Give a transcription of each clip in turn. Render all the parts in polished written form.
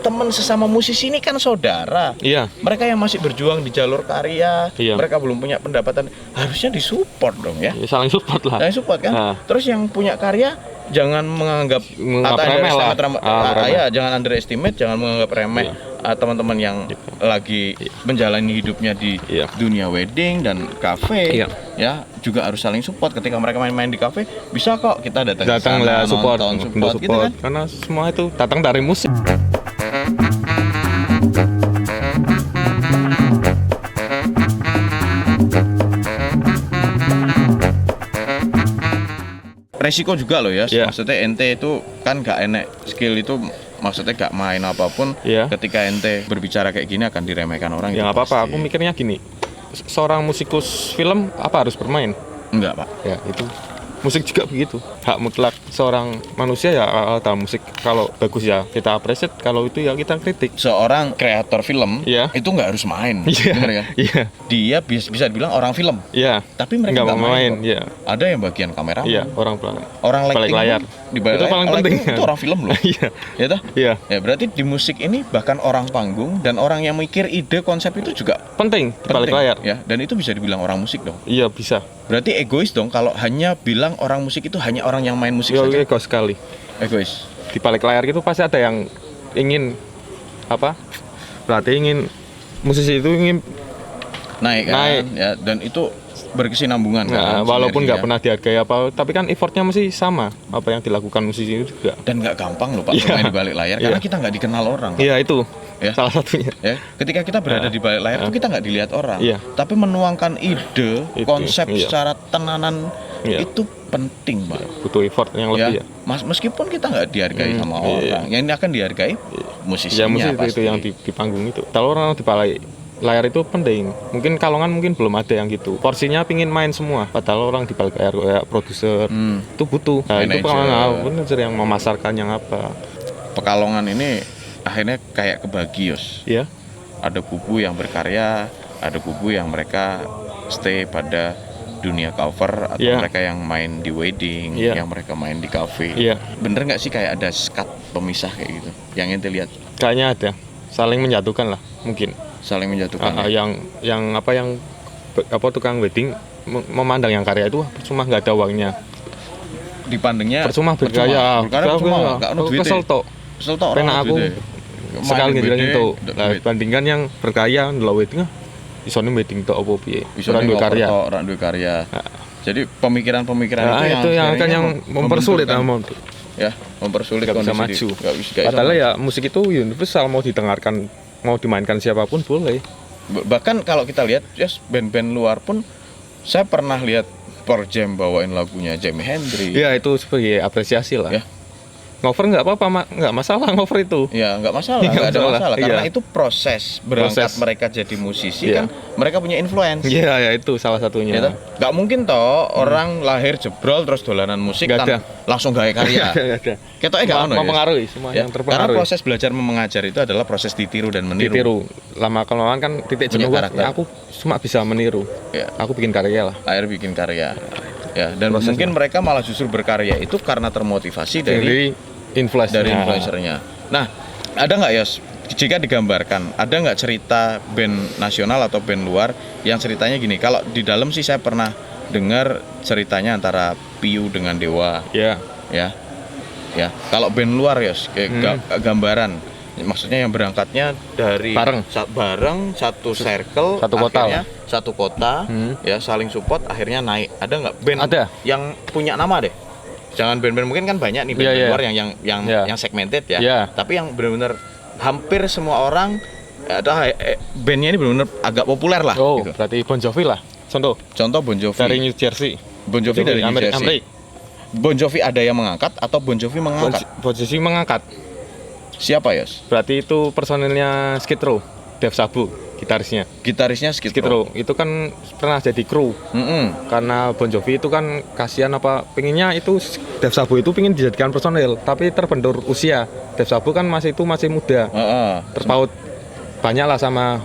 teman sesama musisi ini kan saudara. Iya. Mereka yang masih berjuang di jalur karya, Iya. mereka belum punya pendapatan, harusnya disupport dong ya. Ya, saling support lah. Saling support kan. Nah. Terus yang punya karya jangan menganggap remeh lah. Remeh. Ya, jangan underestimate, jangan menganggap remeh teman-teman yang lagi menjalani hidupnya di dunia wedding dan kafe. Iya. Ya, juga harus saling support. Ketika mereka main-main di kafe, bisa kok kita datang ke Datanglah sana, support, nonton, untuk support gitu support. kan. Karena semua itu datang dari musik. Resiko juga loh ya, Yeah. maksudnya ente itu kan gak enek skill itu, maksudnya gak main apapun. Yeah. Ketika ente berbicara kayak gini akan diremehkan orang. Ya itu nggak apa-apa, pasti. aku mikirnya gini, seorang musikus film apa harus bermain? Enggak pak. Ya itu musik juga begitu, hak mutlak seorang manusia ya tahu musik. Kalau bagus ya kita appreciate, kalau itu ya kita kritik. Seorang kreator film Iya. itu nggak harus main, Iya. bener kan? Iya. Dia bisa dibilang orang film, Iya. tapi mereka Nggak nggak mau main, kok. iya. Ada yang bagian kamera, Iya, orang belakang. orang Balik lighting layar. pun di balik Itu layar. paling Lighting penting. itu orang film loh. Iya. Ya toh? Iya. Ya berarti di musik ini bahkan orang panggung dan orang yang mikir ide konsep itu juga Penting di balik penting, layar. ya. Dan itu bisa dibilang orang musik dong. Iya bisa. Berarti egois dong kalau hanya bilang orang musik itu hanya orang yang main musik Ya saja. ego sekali. Egois. Di balik layar itu pasti ada yang ingin apa? Berarti ingin musisi itu ingin Naik kan, Naik. ya, dan itu berkesinambungan kan, walaupun nggak sinerginya. pernah dihargai apa, tapi kan effortnya masih sama apa yang dilakukan musisi itu juga. Dan nggak gampang loh Pak Iya. bermain di balik layar karena kita nggak dikenal orang. Pak. Iya itu Ya. salah satunya. Ya, ketika kita berada di balik layar itu kita nggak dilihat orang, Iya. tapi menuangkan ide, Ide, konsep iya. secara tenanan Iya. itu penting Pak. Butuh effort yang lebih ya. Meskipun kita nggak dihargai sama orang, yang ini akan dihargai Ya musisinya musik pasti. itu yang di panggung itu. Kalau orang di balik layar itu penting. Mungkin kalongan mungkin belum ada yang gitu. Porsinya pingin main semua. Padahal orang di balik layar kayak produser itu butuh. Nah, itu Manajer. manajer yang memasarkan yang apa. Pekalongan ini akhirnya kayak kebagios. Ya. Ada kubu yang berkarya, ada kubu yang mereka stay pada dunia cover atau Iya. mereka yang main di wedding, Iya. yang mereka main di cafe. Iya. Bener nggak sih kayak ada sekat pemisah kayak gitu? Yang ente lihat Kayaknya ada. Saling menjatuhkan lah mungkin. saling menjatuhkan. Yang tukang wedding memandang yang karya itu cuma nggak ada uangnya. Dipandangnya Percuma berkarya. berkarya percuma, nggak ada duitnya. Kesel tok. Kesel tok orang Pena aku duitnya. sekali Main ngejalan wedding, itu. ndak Nah, duit. bandingkan yang berkarya ndelok wedding isone wedding tok opo piye. Bisa Ora duwe karya. orang duwe karya. Jadi pemikiran-pemikiran Nah, itu yang akan akhirnya yang mempersulit membenturkan, ya, mempersulit nggak bisa kondisi maju. nggak bisa Padahal ya musik itu universal, mau didengarkan, mau dimainkan siapapun boleh. Bahkan kalau kita lihat band-band luar pun saya pernah lihat Pearl Jam bawain lagunya Jimi Hendrix. Ya itu sebagai apresiasi lah. Ya. Ngover nggak apa-apa, nggak masalah ngover itu. Ya nggak masalah, Nggak nggak ada masalah, masalah karena iya. itu proses berangkat Proses. mereka jadi musisi Iya. kan mereka punya influence. Iya ya itu salah satunya. Ya toh? Nggak mungkin toh orang lahir jebrol terus dolanan musik Nggak ada. langsung gaya karya. Nggak ada. Ketoknya nggak ono ya. Mempengaruhi semua Ya, yang karena terpengaruhi. proses belajar mengajar itu adalah proses ditiru dan meniru. Ditiru. Lama kelamaan kan titik Punya jenuh. karakter. Ya, aku cuma bisa meniru. Ya. Aku bikin karya lah. Akhirnya bikin karya. Ya, dan Prosesnya. mungkin mereka malah justru berkarya itu karena termotivasi dari influencernya. Nah, ada nggak ya jika digambarkan, ada nggak cerita band nasional atau band luar yang ceritanya gini? Kalau di dalam sih saya pernah dengar ceritanya antara Piu dengan Dewa, Ya. ya. Kalau band luar ya, kayak gambaran, maksudnya yang berangkatnya dari bareng satu circle, Satu kota akhirnya satu kota, ya saling support, akhirnya naik. Ada nggak band Ada. yang punya nama deh? Jangan band-band mungkin kan banyak nih band Iya, iya. luar Iya. yang segmented ya. Iya. Tapi yang benar-benar hampir semua orang bandnya ini benar-benar agak populer lah. Oh, Gitu. berarti Bon Jovi lah. Contoh Contoh Bon Jovi. dari New Jersey. Bon Jovi dari New Jersey. Amerika. Bon Jovi ada yang mengangkat atau Bon Jovi mengangkat? Bon Jovi mengangkat. Siapa Yos? Berarti itu personilnya Skid Row, Dave Sabu, gitarisnya. Gitarisnya Skid Skid Row. Row itu kan pernah jadi kru. Karena Bon Jovi itu kan kasihan apa pengennya itu Dave Sabu itu pengen dijadikan personil, tapi terbentur usia. Dave Sabu kan masih muda. Terpaut banyak lah sama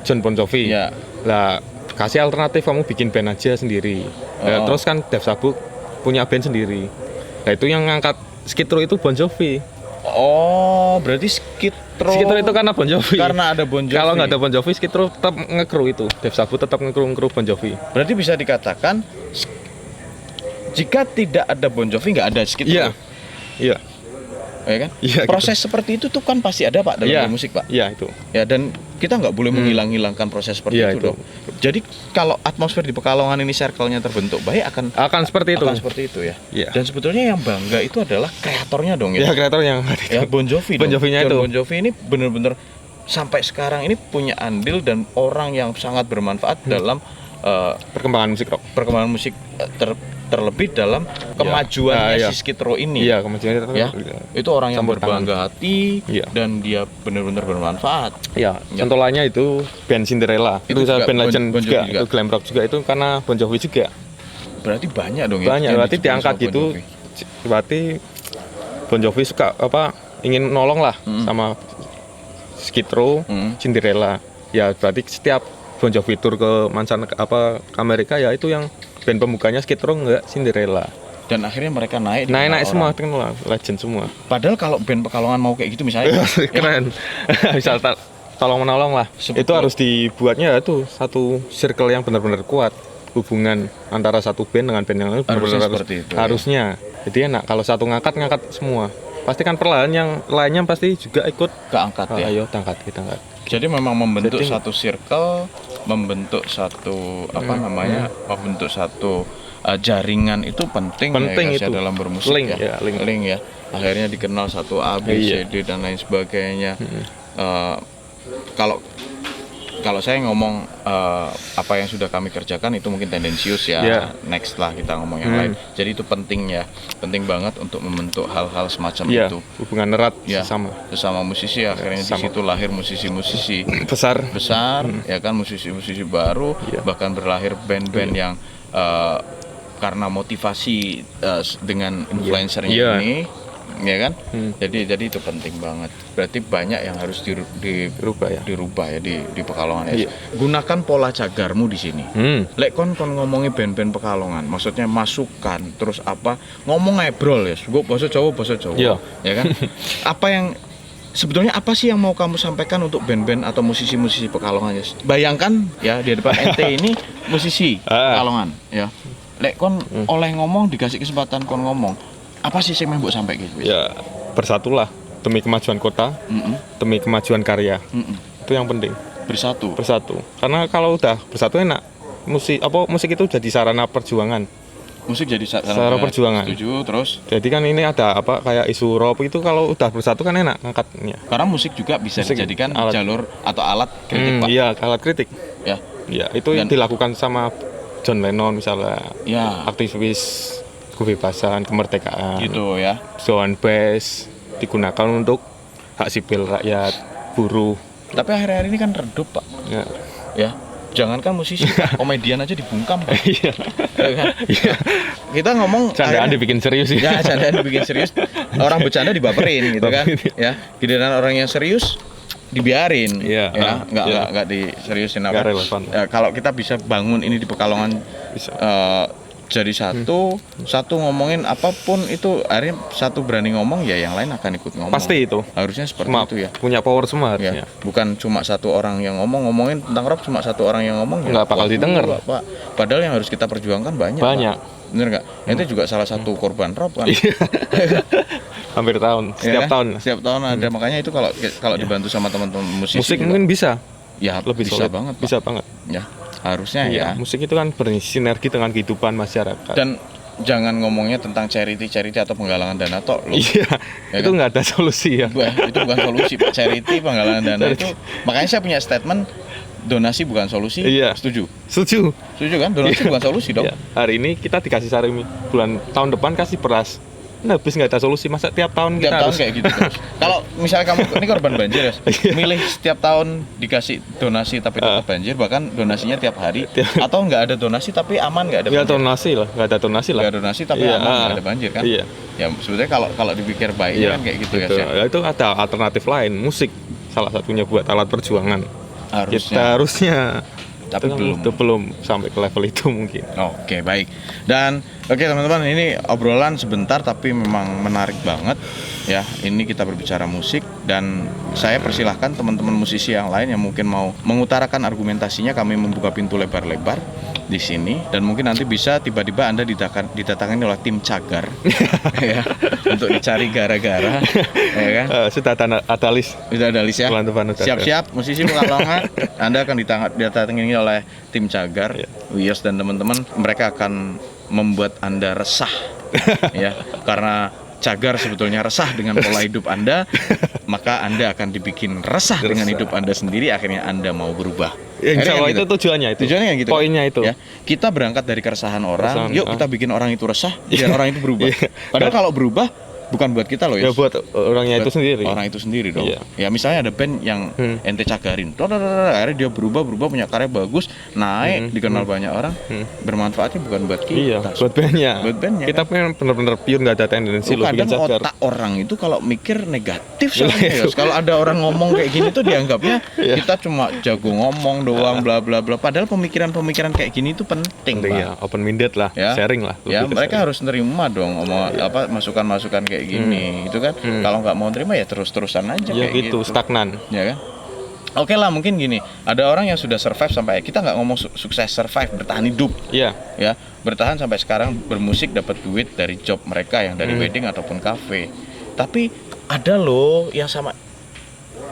John Bon Jovi. Iya. Lah kasih alternatif kamu bikin band aja sendiri. Nah, terus kan Dave Sabu punya band sendiri. Nah itu yang ngangkat Skid Row itu Bon Jovi. Oh, berarti Skid Row. Skid Row itu karena Bon Jovi. Karena ada Bon Jovi. Kalau nggak ada Bon Jovi, Skid Row tetap nge-crew itu. Dave Sabu tetap nge-crew Bon Jovi. Berarti bisa dikatakan jika tidak ada Bon Jovi nggak ada Skid Row. Iya. Iya. Ya kan? Iya, proses seperti itu tuh kan pasti ada Pak dalam musik Pak. Iya itu. Ya dan kita nggak boleh menghilang-hilangkan proses seperti itu dong. Jadi kalau atmosfer di Pekalongan ini circle-nya terbentuk baik akan seperti itu. Akan seperti itu ya. Iya. Dan sebetulnya yang bangga itu adalah kreatornya dong ya. Ya kreator yang ya Bon Jovi. Bon Jovi-nya itu. Bon Jovi ini benar-benar sampai sekarang ini punya andil dan orang yang sangat bermanfaat dalam perkembangan musik rock. Perkembangan musik terlebih dalam kemajuannya si Skid Row ini. Iya, kemajuannya ya. Itu orang yang berbangga hati dan dia benar-benar bermanfaat. Iya, contoh lainnya itu band Cinderella. Itu band legend juga, itu glam rock juga itu karena Bon Jovi juga. Berarti banyak dong ya. Banyak, berarti diangkat gitu. Berarti Bon Jovi suka ingin nolong lah sama Skid Row, Cinderella. Ya, berarti setiap Bon Jovi tour ke ke Amerika ya itu yang band pembukanya Skid Row enggak Cinderella. Dan akhirnya mereka naik semua kan legend semua. Padahal kalau band Pekalongan mau kayak gitu misalnya keren. Bisa tolong menolong lah. Itu harus dibuatnya itu satu circle yang benar-benar kuat. Hubungan antara satu band dengan band yang lain harusnya. Jadi enak kalau satu ngangkat semua. Pasti kan perlahan yang lainnya pasti juga ikut keangkat ya. Ayo kita angkat. Jadi memang membentuk satu circle, membentuk satu membentuk satu jaringan itu penting ya, itu dalam bermusik link ya. Akhirnya dikenal satu A, B, C, D dan lain sebagainya. Kalau saya ngomong apa yang sudah kami kerjakan itu mungkin tendensius ya. Next lah kita ngomong yang lain. Jadi itu penting banget untuk membentuk hal-hal semacam itu. Hubungan erat sesama musisi. Akhirnya di situ lahir musisi-musisi besar ya kan, musisi-musisi baru, bahkan berlahir band-band yang karena motivasi dengan influencernya ini. Ya kan, jadi itu penting banget. Berarti banyak yang harus dirubah ya di Pekalongan ya. Gunakan pola cagarmu di sini. Lek kon ngomongi band-band Pekalongan, maksudnya masukan, terus ngomong ngebrol ya. Gue bahasa Jawa. Ya kan? Sebetulnya apa sih yang mau kamu sampaikan untuk band-band atau musisi-musisi Pekalongan ya? Bayangkan ya di depan ente ini musisi Pekalongan ya. Lek kon oleh ngomong, dikasih kesempatan kon ngomong. Apa sih yang mau sampai gitu? Ya bersatulah demi kemajuan kota, demi kemajuan karya. Itu yang penting. Bersatu. Karena kalau udah bersatu enak. Musik itu jadi sarana perjuangan. Musik jadi sarana perjuangan. Setuju, terus. Jadi kan ini ada kayak isu rock itu kalau udah bersatu kan enak ngangkatnya. Karena musik juga bisa dijadikan jalur atau alat kritik, Pak. Iya, alat kritik. Ya. Ya, itu yang dilakukan sama John Lennon misalnya. Ya. Aktivis kebebasan, kemerdekaan gitu ya. Joan Baez digunakan untuk hak sipil rakyat, buruh. Tapi akhir-akhir ini kan redup, Pak. Ya. Jangankan musisi, komedian aja dibungkam, Pak. Iya. Kita ngomong candaan dibikin serius ya. Candaan dibikin serius. Orang bercanda dibaperin gitu kan. Ya. Giliran orang yang serius dibiarin. Enggak diseriusin apa. Ya, kalau kita bisa bangun ini di Pekalongan bisa. Jadi satu ngomongin apapun itu, akhirnya satu berani ngomong ya yang lain akan ikut ngomong. Pasti itu. Harusnya seperti itu ya. Punya power semua harusnya. Bukan cuma satu orang yang ngomongin tentang rock, cuma satu orang yang ngomong nggak bakal didengar. Pak. Padahal yang harus kita perjuangkan banyak. Pak. Bener nggak? Itu juga salah satu korban rock kan. Hampir tahun, setiap tahun ada. Makanya itu kalau dibantu sama teman-teman musik mungkin bisa. Ya lebih bisa banget. Pak. Bisa banget. Ya. Harusnya ya. Musik itu kan bersinergi dengan kehidupan masyarakat. Dan jangan ngomongnya tentang charity atau penggalangan dana tok loh. Iya. Ya itu nggak ada solusi ya. Itu bukan solusi, Pak. Charity, penggalangan dana itu. Makanya saya punya statement donasi bukan solusi. Iya. Setuju kan? Donasi bukan solusi dong. Iya. Hari ini kita dikasih sarimi, tahun depan kasih beras. Habis nggak ada solusi, masa tiap tahun kita harus kayak gitu terus. Kalau misalnya kamu ini korban banjir ya, milih setiap tahun dikasih donasi tapi tetap banjir, bahkan donasinya tiap hari, atau nggak ada donasi tapi aman nggak ada banjir. Nggak ada donasi lah. Nggak ada donasi tapi aman nggak ada banjir kan? Iya. Ya sebetulnya kalau dipikir baik kan kayak gitu. Ya. Itu ada alternatif lain, musik salah satunya buat alat perjuangan. Harusnya. Tapi belum sampai ke level itu mungkin. Oke, baik. Dan teman-teman, ini obrolan sebentar tapi memang menarik banget. Ya, ini kita berbicara musik dan saya persilahkan teman-teman musisi yang lain yang mungkin mau mengutarakan argumentasinya, kami membuka pintu lebar-lebar di sini dan mungkin nanti bisa tiba-tiba Anda didatangani oleh tim cagar ya, untuk dicari gara-gara ya kan. Sudah ada list. Sudah ada list ya. Siap-siap musisi Pekalongan, Anda akan didatangani oleh tim cagar. Wios dan teman-teman, mereka akan membuat Anda resah ya, karena cagar sebetulnya resah dengan pola hidup Anda, maka Anda akan dibikin resah dengan hidup Anda sendiri, akhirnya Anda mau berubah. Insya Allah itu tujuannya itu. Tujuannya gitu. Poinnya itu. Ya, kita berangkat dari keresahan orang, yuk kita bikin orang itu resah, biar orang itu berubah. Padahal kalau berubah bukan buat kita loh ya. Ya buat orangnya buat itu sendiri. Orang itu sendiri dong. Ya misalnya ada band yang ente cagarin, akhirnya dia berubah punya karya bagus, naik, dikenal banyak orang, bermanfaatnya bukan buat kita. Iya, buat bandnya. Kita pengen benar-benar pure, nggak ada tendensi lo bikin cagar. Otak orang itu kalau mikir negatif soalnya ya. Kalau ada orang ngomong kayak gini tuh dianggapnya kita cuma jago ngomong doang, bla bla bla. Padahal pemikiran kayak gini itu penting, Pak. Ya, open minded lah, ya. sharing lah. Ya, mereka harus nerima dong masukan-masukan kayak gini, itu kan. Kalau nggak mau terima ya terus-terusan aja ya kayak gitu. Stagnan. Ya kan? Oke lah, mungkin gini, ada orang yang sudah survive sampai, kita nggak ngomong sukses, survive, bertahan hidup. Iya. Ya, bertahan sampai sekarang, bermusik, dapat duit dari job mereka yang dari wedding ataupun cafe. Tapi ada loh yang sama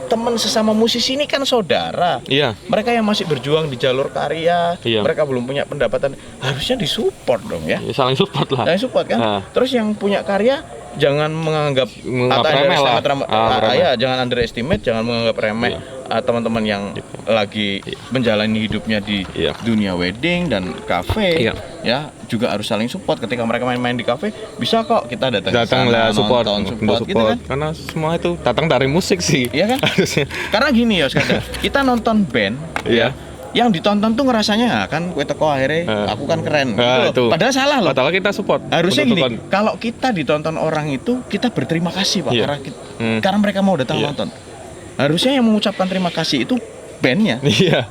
teman sesama musisi ini kan saudara. Iya. Mereka yang masih berjuang di jalur karya, iya. mereka belum punya pendapatan, harusnya disupport dong ya. Saling support lah. Saling support kan. Terus yang punya karya jangan menganggap remeh lah. Jangan underestimate, jangan menganggap remeh teman-teman yang lagi menjalani hidupnya di dunia wedding dan cafe. Ya, juga harus saling support. Ketika mereka main-main di cafe, bisa kok kita datanglah support gitu kan? Karena semua itu datang dari musik sih. Iya kan? Karena gini ya, sekarang kita nonton band yang ditonton tuh ngerasanya kan kue teko akhirnya aku kan keren gitu. Padahal salah loh. Padahal kita support. Harusnya gini, kalau kita ditonton orang itu kita berterima kasih Pak, karena mereka mau datang nonton. Harusnya yang mengucapkan terima kasih itu bandnya. Iya.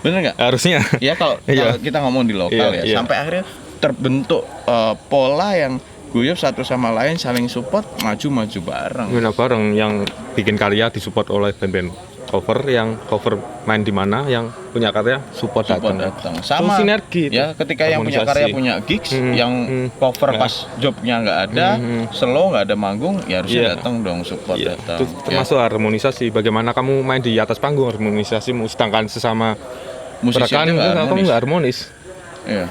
Bener nggak? Harusnya. Ya kalau kita ngomong di lokal sampai akhirnya terbentuk pola yang guyup satu sama lain, saling support, maju bareng. Bareng yang bikin karya disupport oleh band-band cover, yang cover main di mana, yang punya karya support datang. Sama sinergi ya, ketika yang punya karya punya gigs, yang cover pas jobnya nggak ada, slow nggak ada manggung, ya harusnya datang dong, support datang. Itu termasuk harmonisasi. Bagaimana kamu main di atas panggung, harmonisasimu, sedangkan sesama musisi kamu nggak harmonis. Iya.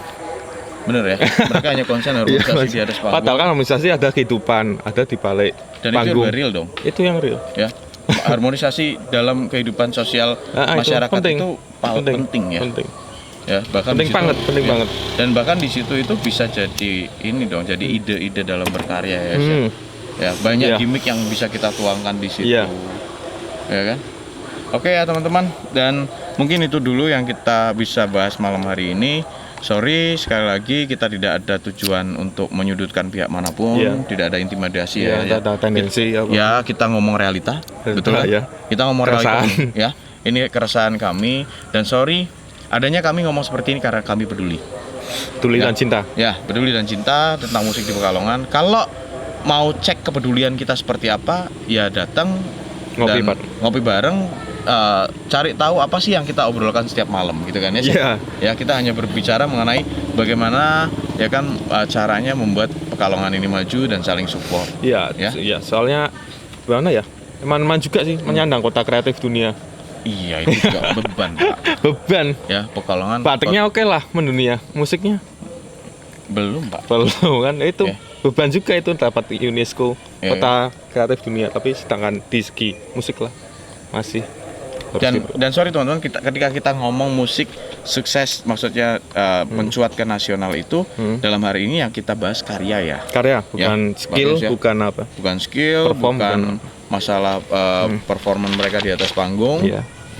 Bener ya, mereka hanya konsen harmonisasi di atas panggung. Padahal kan harmonisasi ada kehidupan, ada di balik panggung. Dan itu real dong. Itu yang real. Ya. Harmonisasi dalam kehidupan sosial masyarakat itu penting ya. Penting. Ya, bahkan penting banget. Dan bahkan di situ itu bisa jadi ini dong, jadi ide-ide dalam berkarya ya. Ya, banyak gimmick yang bisa kita tuangkan di situ. Ya kan? Oke ya teman-teman, dan mungkin itu dulu yang kita bisa bahas malam hari ini. Sorry sekali lagi, kita tidak ada tujuan untuk menyudutkan pihak manapun, tidak ada intimidasi ada tendensi kita ngomong realita, betul kan? Kita ngomong realita ya. Ini keresahan kami, dan sorry adanya kami ngomong seperti ini karena kami peduli dan cinta. Ya, peduli dan cinta tentang musik di Pekalongan. Kalau mau cek kepedulian kita seperti apa, ya datang ngopi bareng. Cari tahu apa sih yang kita obrolkan setiap malam gitu kan ya. Ya, kita hanya berbicara mengenai bagaimana ya kan caranya membuat Pekalongan ini maju dan saling support. Iya, soalnya gimana ya? Teman-teman juga sih menyandang kota kreatif dunia. Iya, itu juga beban, Pak. Beban. Ya, Pekalongan. Batiknya oke lah mendunia, musiknya belum, Pak. Belum kan itu. Beban juga itu dapat UNESCO kota kreatif dunia, tapi sedangkan di segi musik lah masih. Dan sorry teman-teman, ketika kita ngomong musik sukses, maksudnya mencuat ke nasional itu, dalam hari ini yang kita bahas karya bukan skill, bukan apa, bukan skill, bukan masalah performan mereka di atas panggung,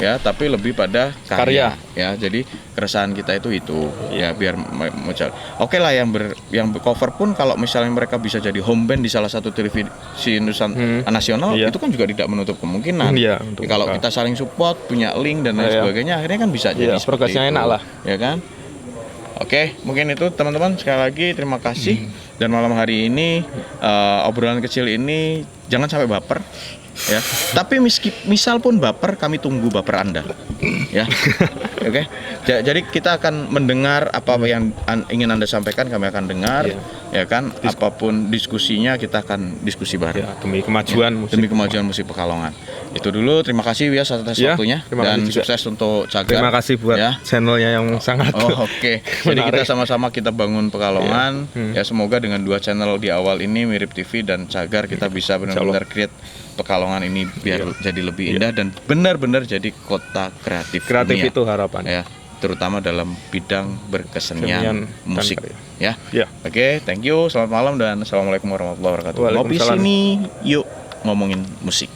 ya, tapi lebih pada karya. Ya, jadi keresahan kita itu ya, biar oke lah yang cover pun kalau misalnya mereka bisa jadi home band di salah satu televisi nasional, itu kan juga tidak menutup kemungkinan. Kalau kita saling support, punya link dan lain sebagainya, akhirnya kan bisa jadi progresnya enak lah, ya kan. Oke, mungkin itu teman-teman, sekali lagi terima kasih. Dan malam hari ini obrolan kecil ini jangan sampai baper ya. Tapi misal pun baper, kami tunggu baper Anda. Ya. Oke. Jadi kita akan mendengar apa yang ingin Anda sampaikan, kami akan dengar. Ya kan, apapun diskusinya kita akan diskusi bareng. Demi kemajuan musik. Demi kemajuan musik Pekalongan. Itu dulu, terima kasih Wias atas waktunya dan sukses untuk Cagar. Terima kasih buat channelnya yang sangat oke. Jadi kita sama-sama kita bangun Pekalongan. Ya semoga dengan 2 channel di awal ini, Mirip TV dan Cagar, kita bisa benar-benar create Pekalongan ini biar jadi lebih indah dan benar-benar jadi kota kreatif. Kreatif itu harapan. Ya, terutama dalam bidang berkesenian musik. Ya. Oke, thank you. Selamat malam dan assalamualaikum warahmatullahi wabarakatuh. Ngopi sini, yuk ngomongin musik.